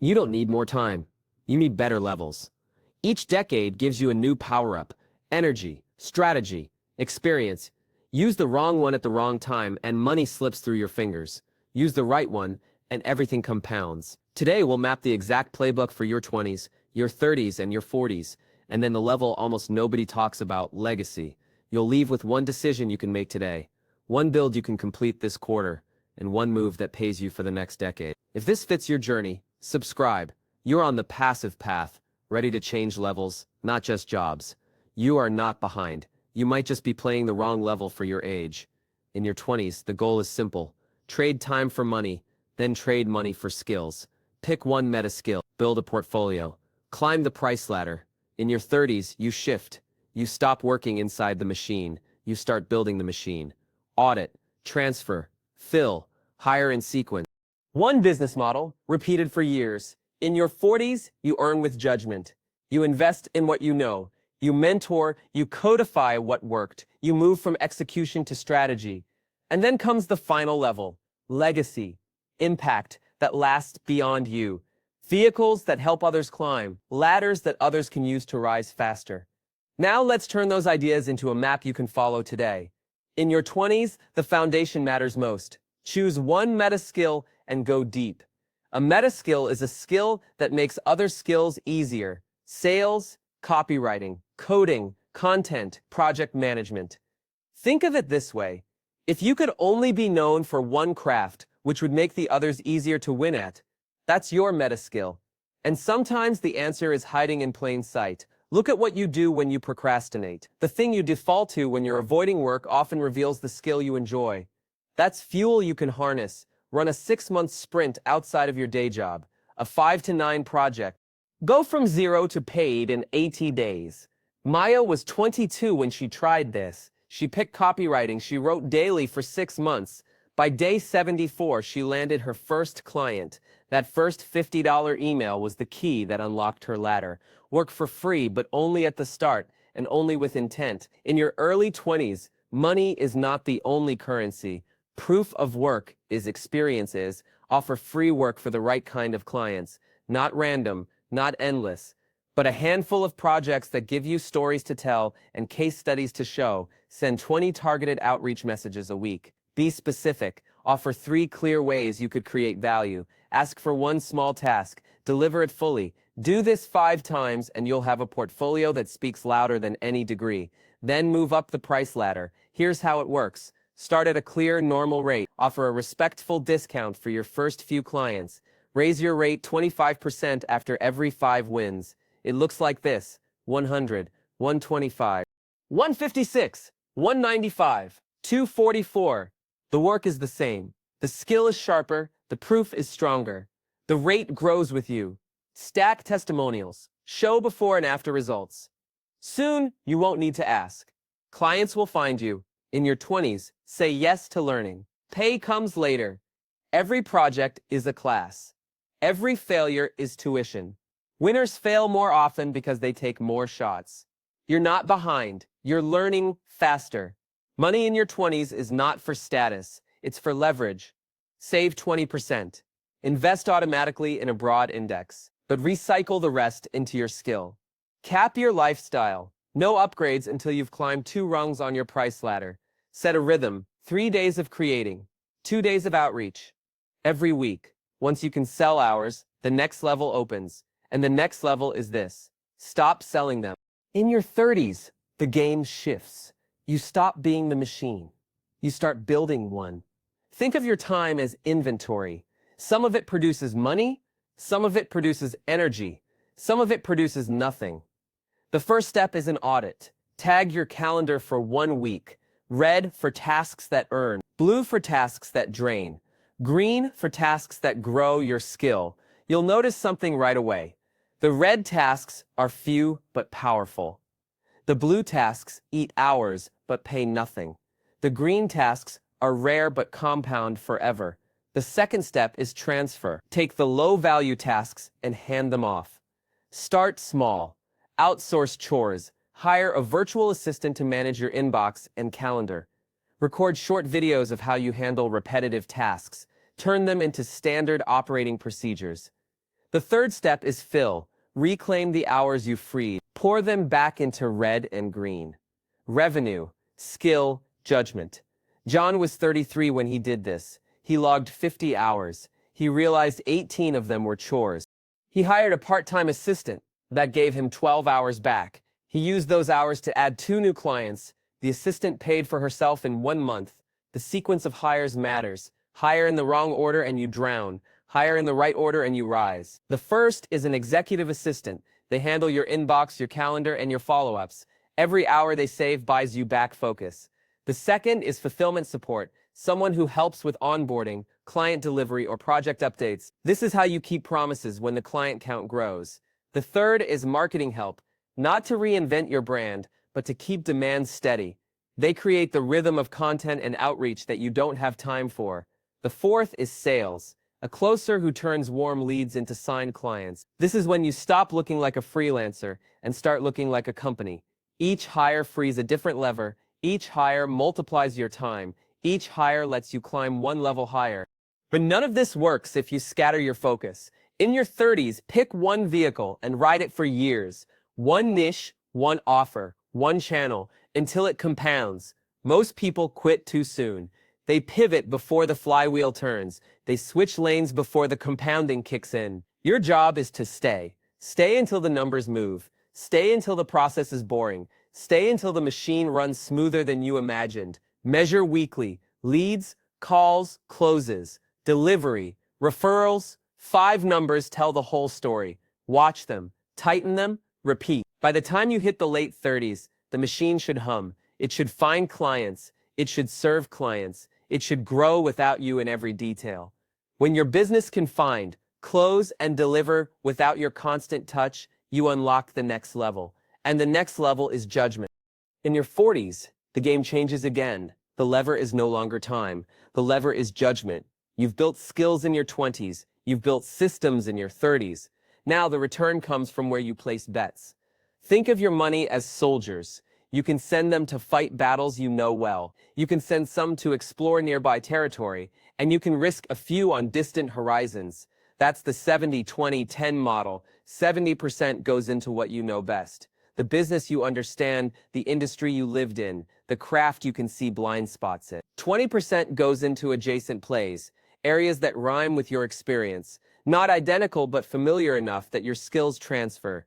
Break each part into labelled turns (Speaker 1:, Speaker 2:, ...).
Speaker 1: You don't need more time. You need better levels. Each decade gives you a new power-up, energy, strategy, experience. Use the wrong one at the wrong time and money slips through your fingers. Use the right one and everything compounds. Today we'll map the exact playbook for your 20s, your 30s, and your 40s, and then the level almost nobody talks about, legacy. You'll leave with one decision you can make today, one build you can complete this quarter, and one move that pays you for the next decade. If this fits your journey, subscribe. You're on the passive path, ready to change levels, not just jobs. You are not behind. You might just be playing the wrong level for your age. In your 20s, the goal is simple. Trade time for money, then trade money for skills. Pick one meta skill, build a portfolio, climb the price ladder. In your 30s, you shift. You stop working inside the machine. You start building the machine. Audit, transfer, fill, hire in sequence. One business model, repeated for years. In your 40s, you earn with judgment. You invest in what you know. You mentor, you codify what worked. You move from execution to strategy. And then comes the final level, legacy, impact that lasts beyond you. Vehicles that help others climb, ladders that others can use to rise faster. Now let's turn those ideas into a map you can follow today. In your 20s, the foundation matters most. Choose one meta skill and go deep. A meta skill is a skill that makes other skills easier. Sales, copywriting, coding, content, project management. Think of it this way. If you could only be known for one craft, which would make the others easier to win at, that's your meta skill. And sometimes the answer is hiding in plain sight. Look at what you do when you procrastinate. The thing you default to when you're avoiding work often reveals the skill you enjoy. That's fuel you can harness. Run a 6-month sprint outside of your day job, a 5 to 9 project. Go from 0 to paid in 80 days. Maya was 22 when she tried this. She picked copywriting. She wrote daily for 6 months. By day 74, she landed her first client. That first $50 email was the key that unlocked her ladder. Work for free, but only at the start, and only with intent. In your early 20s, money is not the only currency. Proof of work is experiences. Offer free work for the right kind of clients. Not random, not endless, but a handful of projects that give you stories to tell and case studies to show. Send 20 targeted outreach messages a week. Be specific. Offer 3 clear ways you could create value. Ask for one small task. Deliver it fully. Do this 5 times and you'll have a portfolio that speaks louder than any degree. Then move up the price ladder. Here's how it works. Start at a clear, normal rate. Offer a respectful discount for your first few clients. Raise your rate 25% after every 5 wins. It looks like this: 100, 125, 156, 195, 244. The work is the same. The skill is sharper. The proof is stronger. The rate grows with you. Stack testimonials. Show before and after results. Soon, you won't need to ask. Clients will find you. In your 20s, say yes to learning. Pay comes later. Every project is a class. Every failure is tuition. Winners fail more often because they take more shots. You're not behind. You're learning faster. Money in your 20s is not for status. It's for leverage. Save 20%. Invest automatically in a broad index, but recycle the rest into your skill. Cap your lifestyle. No upgrades until you've climbed 2 rungs on your price ladder. Set a rhythm. 3 days of creating. 2 days of outreach. Every week. Once you can sell hours, the next level opens. And the next level is this: stop selling them. In your 30s, the game shifts. You stop being the machine. You start building one. Think of your time as inventory. Some of it produces money. Some of it produces energy. Some of it produces nothing. The first step is an audit. Tag your calendar for 1 week. Red for tasks that earn. Blue for tasks that drain. Green for tasks that grow your skill. You'll notice something right away. The red tasks are few but powerful. The blue tasks eat hours but pay nothing. The green tasks are rare but compound forever. The second step is transfer. Take the low-value tasks and hand them off. Start small. Outsource chores. Hire a virtual assistant to manage your inbox and calendar. Record short videos of how you handle repetitive tasks. Turn them into standard operating procedures. The third step is fill. Reclaim the hours you freed. Pour them back into red and green. Revenue, skill, judgment. John was 33 when he did this. He logged 50 hours. He realized 18 of them were chores. He hired a part-time assistant. That gave him 12 hours back. He used those hours to add 2 new clients. The assistant paid for herself in 1 month. The sequence of hires matters. Hire in the wrong order and you drown. Hire in the right order and you rise. The first is an executive assistant. They handle your inbox, your calendar, and your follow-ups. Every hour they save buys you back focus. The second is fulfillment support, someone who helps with onboarding, client delivery, or project updates. This is how you keep promises when the client count grows. The third is marketing help, not to reinvent your brand, but to keep demand steady. They create the rhythm of content and outreach that you don't have time for. The fourth is sales, a closer who turns warm leads into signed clients. This is when you stop looking like a freelancer and start looking like a company. Each hire frees a different lever. Each hire multiplies your time. Each hire lets you climb 1 level higher. But none of this works if you scatter your focus. In your 30s, pick one vehicle and ride it for years. One niche, one offer, one channel, until it compounds. Most people quit too soon. They pivot before the flywheel turns. They switch lanes before the compounding kicks in. Your job is to stay. Stay until the numbers move. Stay until the process is boring. Stay until the machine runs smoother than you imagined. Measure weekly. Leads, calls, closes, delivery, referrals. 5 numbers tell the whole story. Watch them, tighten them, repeat. By the time you hit the late 30s, the machine should hum. It should find clients. It should serve clients. It should grow without you in every detail. When your business can find, close, and deliver without your constant touch, you unlock the next level. And the next level is judgment. In your 40s, the game changes again. The lever is no longer time. The lever is judgment. You've built skills in your 20s. You've built systems in your 30s. Now the return comes from where you place bets. Think of your money as soldiers. You can send them to fight battles you know well. You can send some to explore nearby territory, and you can risk a few on distant horizons. That's the 70-20-10 model. 70% goes into what you know best. The business you understand, the industry you lived in, the craft you can see blind spots in. 20% goes into adjacent plays, areas that rhyme with your experience, not identical but familiar enough that your skills transfer.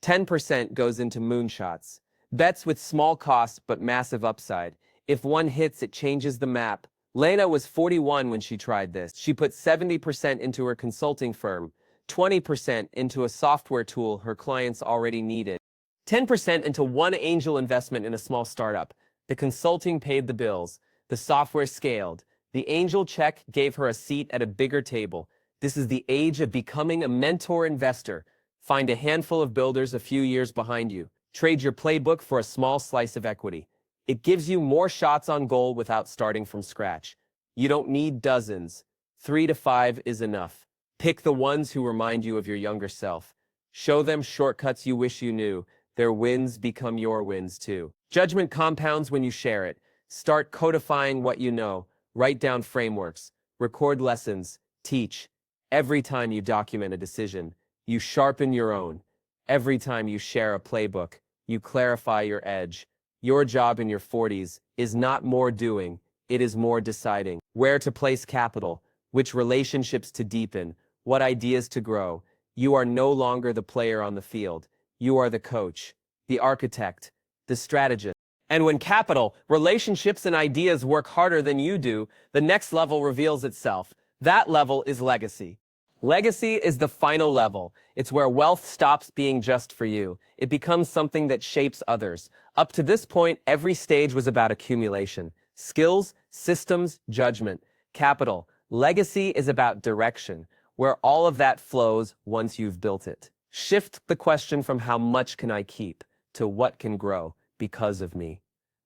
Speaker 1: 10% goes into moonshots, bets with small costs but massive upside. If one hits, it changes the map. Lena was 41 when she tried this. She put 70% into her consulting firm, 20% into a software tool her clients already needed, 10% into one angel investment in a small startup. The consulting paid the bills. The software scaled. The angel check gave her a seat at a bigger table. This is the age of becoming a mentor investor. Find a handful of builders a few years behind you. Trade your playbook for a small slice of equity. It gives you more shots on goal without starting from scratch. You don't need dozens. 3 to 5 is enough. Pick the ones who remind you of your younger self. Show them shortcuts you wish you knew. Their wins become your wins too. Judgment compounds when you share it. Start codifying what you know. Write down frameworks. Record lessons. Teach. Every time you document a decision, you sharpen your own. Every time you share a playbook, you clarify your edge. Your job in your 40s is not more doing, it is more deciding. Where to place capital, which relationships to deepen, what ideas to grow. You are no longer the player on the field. You are the coach, the architect, the strategist. And when capital, relationships, and ideas work harder than you do, the next level reveals itself. That level is legacy. Legacy is the final level. It's where wealth stops being just for you. It becomes something that shapes others. Up to this point, every stage was about accumulation. Skills, systems, judgment, capital. Legacy is about direction, where all of that flows once you've built it. Shift the question from how much can I keep to what can grow because of me.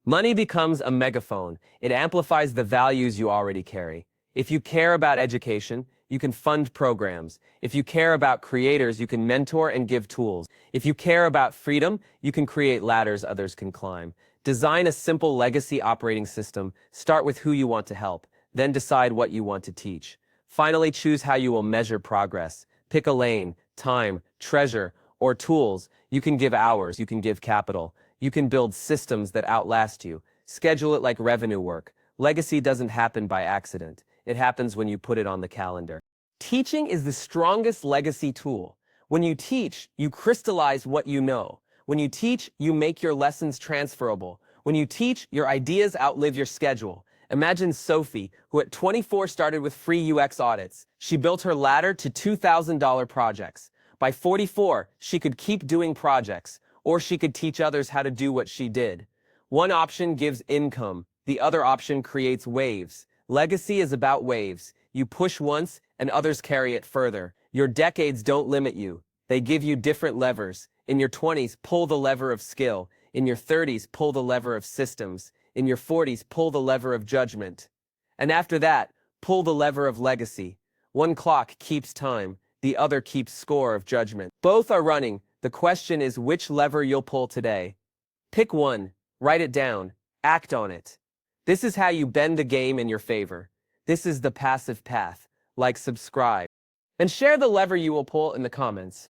Speaker 1: Money becomes a megaphone. It amplifies the values you already carry. If you care about education, you can fund programs. If you care about creators, you can mentor and give tools. If you care about freedom, you can create ladders others can climb. Design a simple legacy operating system. Start with who you want to help, then decide what you want to teach. Finally, choose how you will measure progress. Pick a lane, time, treasure, or tools. You can give hours, you can give capital. You can build systems that outlast you. Schedule it like revenue work. Legacy doesn't happen by accident. It happens when you put it on the calendar. Teaching is the strongest legacy tool. When you teach, you crystallize what you know. When you teach, you make your lessons transferable. When you teach, your ideas outlive your schedule. Imagine Sophie, who at 24 started with free UX audits. She built her ladder to $2,000 projects. By 44, she could keep doing projects, or she could teach others how to do what she did. One option gives income. The other option creates waves. Legacy is about waves. You push once, and others carry it further. Your decades don't limit you. They give you different levers. In your 20s, pull the lever of skill. In your 30s, pull the lever of systems. In your 40s, pull the lever of judgment. And after that, pull the lever of legacy. One clock keeps time. The other keeps score of judgment. Both are running. The question is which lever you'll pull today. Pick one. Write it down. Act on it. This is how you bend the game in your favor. This is the passive path. Like, subscribe, and share the lever you will pull in the comments.